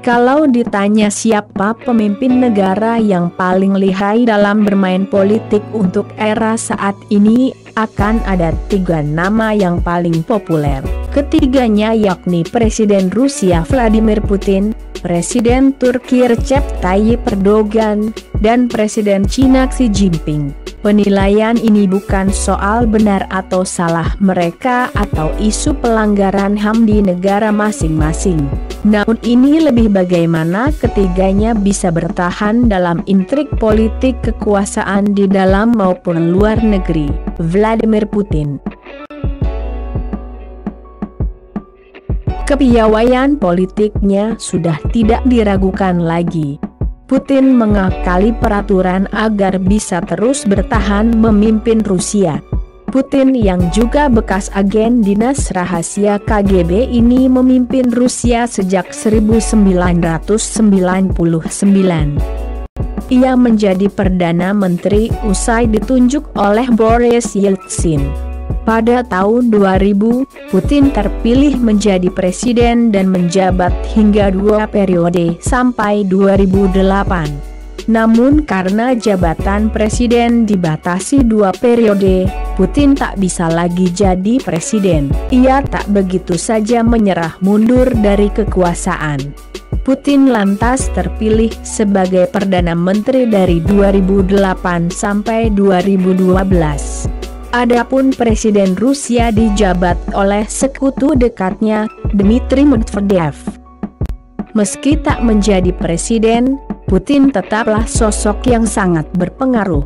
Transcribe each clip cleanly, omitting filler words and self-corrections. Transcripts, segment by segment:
Kalau ditanya siapa pemimpin negara yang paling lihai dalam bermain politik untuk era saat ini, akan ada 3 nama yang paling populer. Ketiganya yakni Presiden Rusia Vladimir Putin, Presiden Turki Recep Tayyip Erdogan, dan Presiden Cina Xi Jinping. Penilaian ini bukan soal benar atau salah mereka atau isu pelanggaran HAM di negara masing-masing. Namun ini lebih bagaimana ketiganya bisa bertahan dalam intrik politik kekuasaan di dalam maupun luar negeri. Vladimir Putin. Kepiawaian politiknya sudah tidak diragukan lagi. Putin mengakali peraturan agar bisa terus bertahan memimpin Rusia. Putin yang juga bekas agen dinas rahasia KGB ini memimpin Rusia sejak 1999. Ia menjadi Perdana Menteri usai ditunjuk oleh Boris Yeltsin. Pada tahun 2000, Putin terpilih menjadi presiden dan menjabat hingga 2 periode sampai 2008. Namun karena jabatan presiden dibatasi 2 periode, Putin tak bisa lagi jadi presiden. Ia tak begitu saja menyerah mundur dari kekuasaan. Putin lantas terpilih sebagai Perdana Menteri dari 2008 sampai 2012. Adapun Presiden Rusia dijabat oleh sekutu dekatnya, Dmitry Medvedev. Meski tak menjadi presiden, Putin tetaplah sosok yang sangat berpengaruh.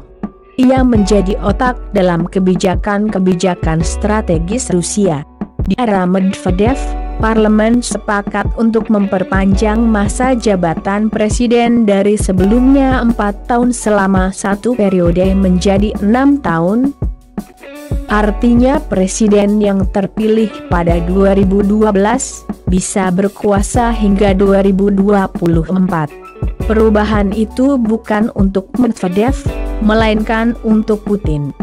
Ia menjadi otak dalam kebijakan-kebijakan strategis Rusia. Di era Medvedev, parlemen sepakat untuk memperpanjang masa jabatan presiden dari sebelumnya 4 tahun selama 1 periode menjadi 6 tahun. Artinya presiden yang terpilih pada 2012 bisa berkuasa hingga 2024. Perubahan itu bukan untuk Medvedev, melainkan untuk Putin.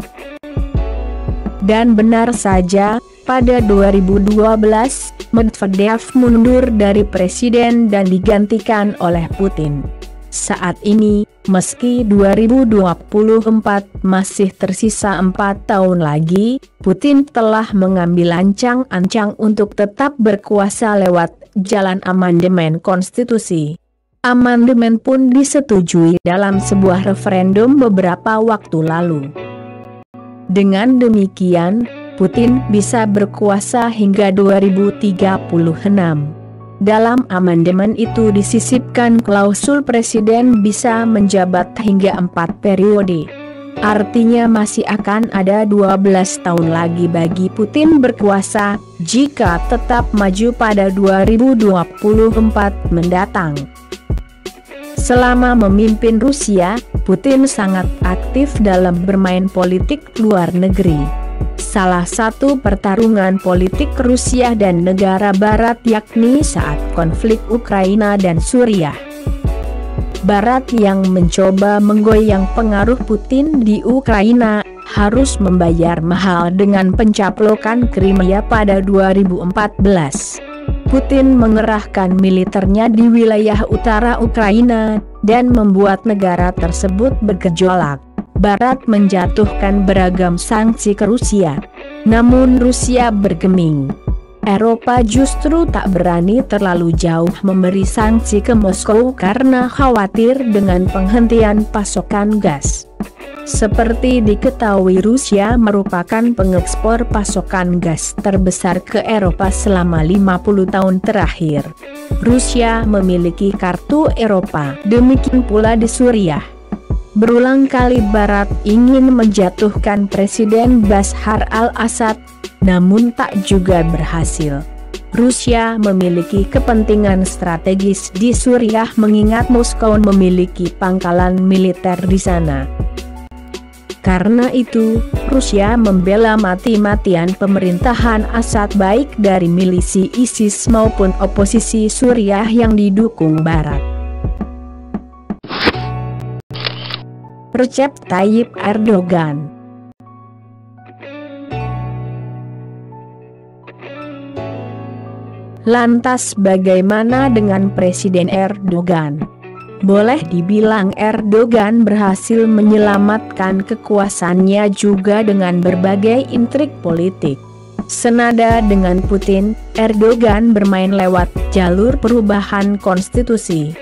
Dan benar saja, pada 2012, Medvedev mundur dari presiden dan digantikan oleh Putin. Saat ini, meski 2024 masih tersisa 4 tahun lagi, Putin telah mengambil ancang-ancang untuk tetap berkuasa lewat jalan amandemen konstitusi. Amandemen pun disetujui dalam sebuah referendum beberapa waktu lalu. Dengan demikian, Putin bisa berkuasa hingga 2036. Dalam amandemen itu disisipkan klausul presiden bisa menjabat hingga 4 periode. Artinya masih akan ada 12 tahun lagi bagi Putin berkuasa, jika tetap maju pada 2024 mendatang. Selama memimpin Rusia, Putin sangat aktif dalam bermain politik luar negeri. Salah satu pertarungan politik Rusia dan negara barat yakni saat konflik Ukraina dan Suriah. Barat yang mencoba menggoyang pengaruh Putin di Ukraina, harus membayar mahal dengan pencaplokan Crimea pada 2014. Putin mengerahkan militernya di wilayah utara Ukraina, dan membuat negara tersebut bergejolak. Barat menjatuhkan beragam sanksi ke Rusia. Namun Rusia bergeming. Eropa justru tak berani terlalu jauh memberi sanksi ke Moskow karena khawatir dengan penghentian pasokan gas. Seperti diketahui, Rusia merupakan pengekspor pasokan gas terbesar ke Eropa selama 50 tahun terakhir. Rusia memiliki kartu Eropa, demikian pula di Suriah. Berulang kali Barat ingin menjatuhkan Presiden Bashar al-Assad, namun tak juga berhasil. Rusia memiliki kepentingan strategis di Suriah mengingat Moskow memiliki pangkalan militer di sana. Karena itu, Rusia membela mati-matian pemerintahan Assad baik dari milisi ISIS maupun oposisi Suriah yang didukung Barat. Recep Tayyip Erdogan. Lantas bagaimana dengan Presiden Erdogan? Boleh dibilang Erdogan berhasil menyelamatkan kekuasaannya juga dengan berbagai intrik politik. Senada dengan Putin, Erdogan bermain lewat jalur perubahan konstitusi.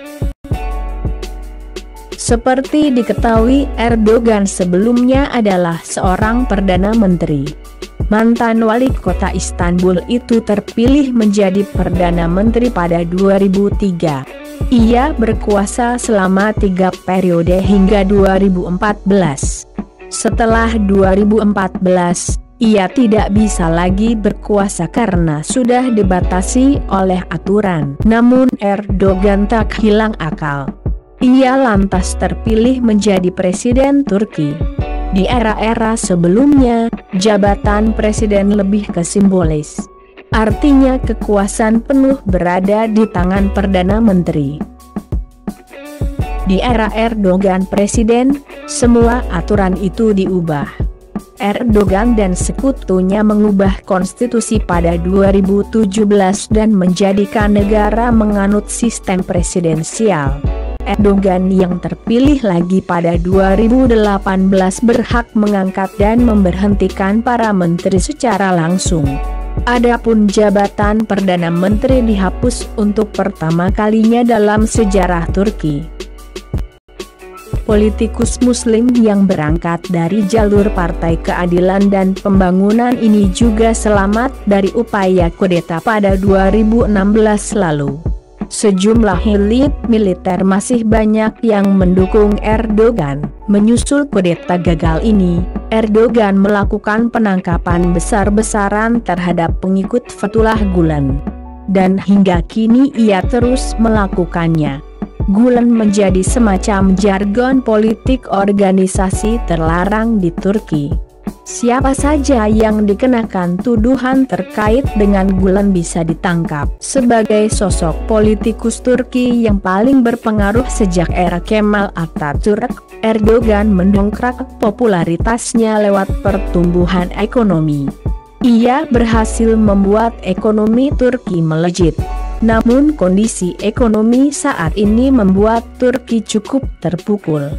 Seperti diketahui, Erdogan sebelumnya adalah seorang Perdana Menteri. Mantan wali kota Istanbul itu terpilih menjadi Perdana Menteri pada 2003. Ia berkuasa selama 3 periode hingga 2014. Setelah 2014, ia tidak bisa lagi berkuasa karena sudah dibatasi oleh aturan. Namun Erdogan tak hilang akal. Ia lantas terpilih menjadi Presiden Turki. Di era-era sebelumnya, jabatan presiden lebih ke simbolis. Artinya kekuasaan penuh berada di tangan Perdana Menteri. Di era Erdogan presiden, semua aturan itu diubah. Erdogan dan sekutunya mengubah konstitusi pada 2017 dan menjadikan negara menganut sistem presidensial. Erdogan yang terpilih lagi pada 2018 berhak mengangkat dan memberhentikan para menteri secara langsung. Adapun jabatan Perdana Menteri dihapus untuk pertama kalinya dalam sejarah Turki. Politikus Muslim yang berangkat dari jalur Partai Keadilan dan Pembangunan ini juga selamat dari upaya kudeta pada 2016 lalu. Sejumlah elit militer masih banyak yang mendukung Erdogan. Menyusul kudeta gagal ini, Erdogan melakukan penangkapan besar-besaran terhadap pengikut Fethullah Gulen. Dan hingga kini ia terus melakukannya. Gulen menjadi semacam jargon politik organisasi terlarang di Turki. Siapa saja yang dikenakan tuduhan terkait dengan Gulen bisa ditangkap. Sebagai sosok politikus Turki yang paling berpengaruh sejak era Kemal Atatürk, Erdogan mendongkrak popularitasnya lewat pertumbuhan ekonomi. Ia berhasil membuat ekonomi Turki melejit. Namun kondisi ekonomi saat ini membuat Turki cukup terpukul.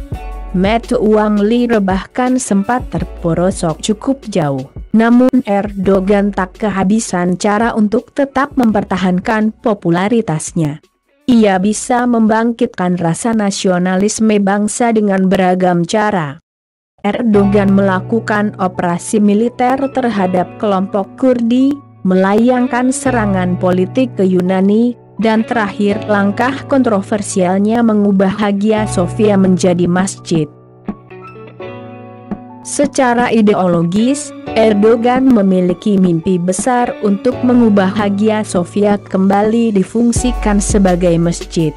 Mata uang lira bahkan sempat terperosok cukup jauh. Namun Erdogan tak kehabisan cara untuk tetap mempertahankan popularitasnya. Ia bisa membangkitkan rasa nasionalisme bangsa dengan beragam cara. Erdogan melakukan operasi militer terhadap kelompok Kurdi, melayangkan serangan politik ke Yunani, dan terakhir langkah kontroversialnya mengubah Hagia Sophia menjadi masjid. Secara ideologis, Erdogan memiliki mimpi besar untuk mengubah Hagia Sophia kembali difungsikan sebagai masjid.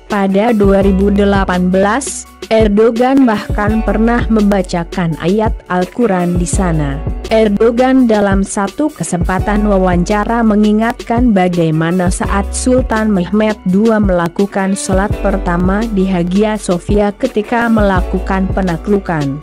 Pada 2018, Erdogan bahkan pernah membacakan ayat Al-Quran di sana. Erdogan dalam satu kesempatan wawancara mengingatkan bagaimana saat Sultan Mehmed II melakukan sholat pertama di Hagia Sophia ketika melakukan penaklukan.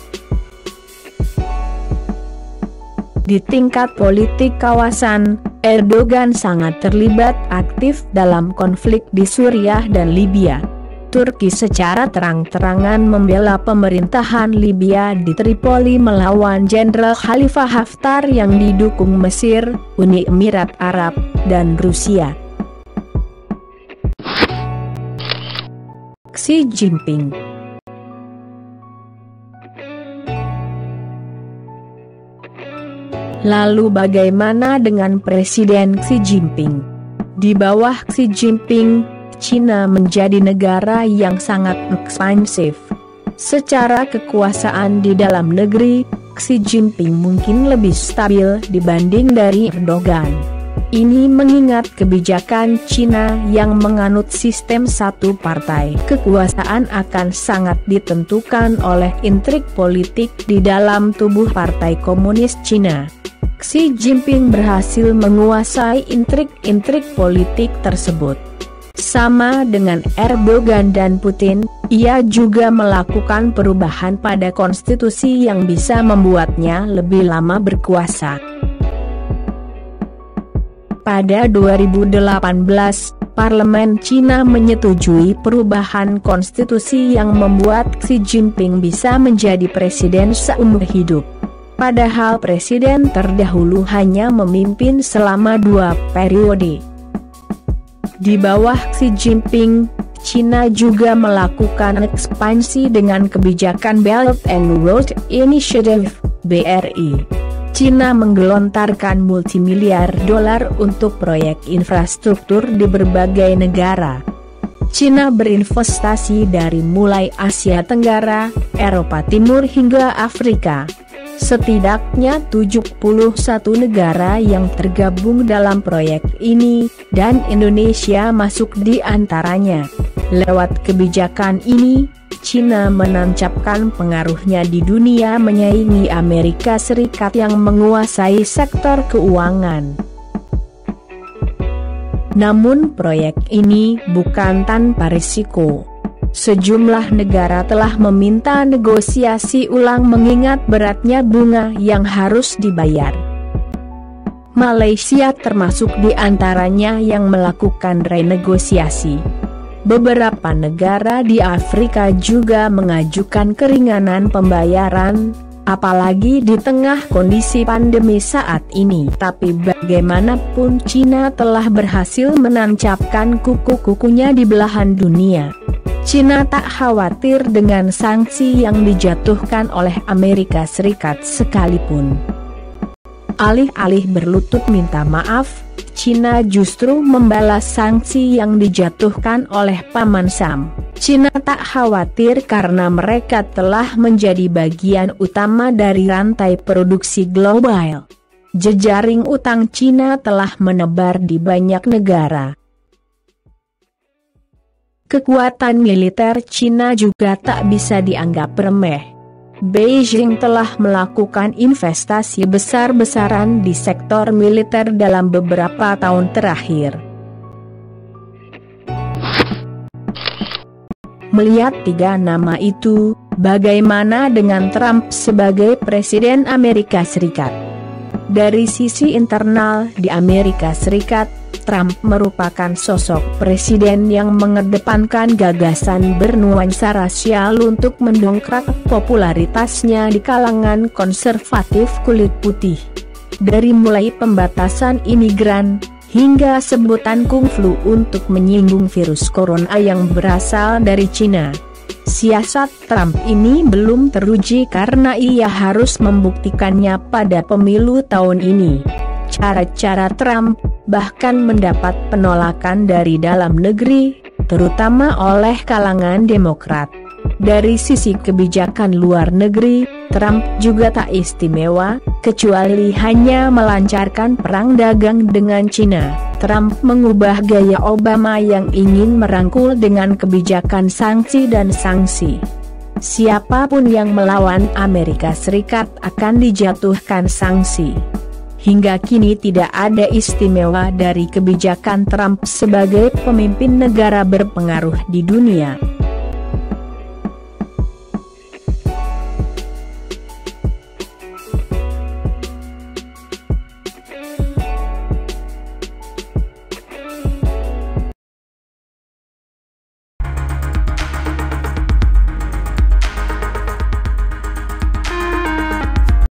Di tingkat politik kawasan, Erdogan sangat terlibat aktif dalam konflik di Suriah dan Libya. Turki secara terang-terangan membela pemerintahan Libya di Tripoli melawan Jenderal Khalifa Haftar yang didukung Mesir, Uni Emirat Arab, dan Rusia. Xi Jinping. Lalu bagaimana dengan Presiden Xi Jinping? Di bawah Xi Jinping, Cina menjadi negara yang sangat ekspansif. Secara kekuasaan di dalam negeri, Xi Jinping mungkin lebih stabil dibanding dari Erdogan. Ini mengingat kebijakan Cina yang menganut sistem satu partai. Kekuasaan akan sangat ditentukan oleh intrik politik di dalam tubuh Partai Komunis Cina. Xi Jinping berhasil menguasai intrik-intrik politik tersebut. Sama dengan Erdogan dan Putin, ia juga melakukan perubahan pada konstitusi yang bisa membuatnya lebih lama berkuasa. Pada 2018, Parlemen Cina menyetujui perubahan konstitusi yang membuat Xi Jinping bisa menjadi presiden seumur hidup. Padahal presiden terdahulu hanya memimpin selama 2 periode. Di bawah Xi Jinping, Cina juga melakukan ekspansi dengan kebijakan Belt and Road Initiative (BRI). Cina menggelontarkan multimiliar dolar untuk proyek infrastruktur di berbagai negara. Cina berinvestasi dari mulai Asia Tenggara, Eropa Timur hingga Afrika. Setidaknya 71 negara yang tergabung dalam proyek ini, dan Indonesia masuk di antaranya. Lewat kebijakan ini, Cina menancapkan pengaruhnya di dunia menyaingi Amerika Serikat yang menguasai sektor keuangan. Namun proyek ini bukan tanpa risiko. Sejumlah negara telah meminta negosiasi ulang mengingat beratnya bunga yang harus dibayar. Malaysia termasuk di antaranya yang melakukan renegosiasi. Beberapa negara di Afrika juga mengajukan keringanan pembayaran, apalagi di tengah kondisi pandemi saat ini. Tapi bagaimanapun Cina telah berhasil menancapkan kuku-kukunya di belahan dunia. Cina tak khawatir dengan sanksi yang dijatuhkan oleh Amerika Serikat sekalipun. Alih-alih berlutut minta maaf, Cina justru membalas sanksi yang dijatuhkan oleh Paman Sam. Cina tak khawatir karena mereka telah menjadi bagian utama dari rantai produksi global. Jejaring utang Cina telah menebar di banyak negara. Kekuatan militer Cina juga tak bisa dianggap remeh. Beijing telah melakukan investasi besar-besaran di sektor militer dalam beberapa tahun terakhir. Melihat 3 nama itu, bagaimana dengan Trump sebagai Presiden Amerika Serikat? Dari sisi internal di Amerika Serikat, Trump merupakan sosok presiden yang mengedepankan gagasan bernuansa rasial untuk mendongkrak popularitasnya di kalangan konservatif kulit putih. Dari mulai pembatasan imigran, hingga sebutan Kung Flu untuk menyinggung virus corona yang berasal dari Cina. Siasat Trump ini belum teruji karena ia harus membuktikannya pada pemilu tahun ini. Cara-cara Trump bahkan mendapat penolakan dari dalam negeri, terutama oleh kalangan Demokrat. Dari sisi kebijakan luar negeri, Trump juga tak istimewa, kecuali hanya melancarkan perang dagang dengan Cina. Trump mengubah gaya Obama yang ingin merangkul dengan kebijakan sanksi dan sanksi. Siapapun yang melawan Amerika Serikat akan dijatuhkan sanksi. Hingga kini tidak ada istimewa dari kebijakan Trump sebagai pemimpin negara berpengaruh di dunia.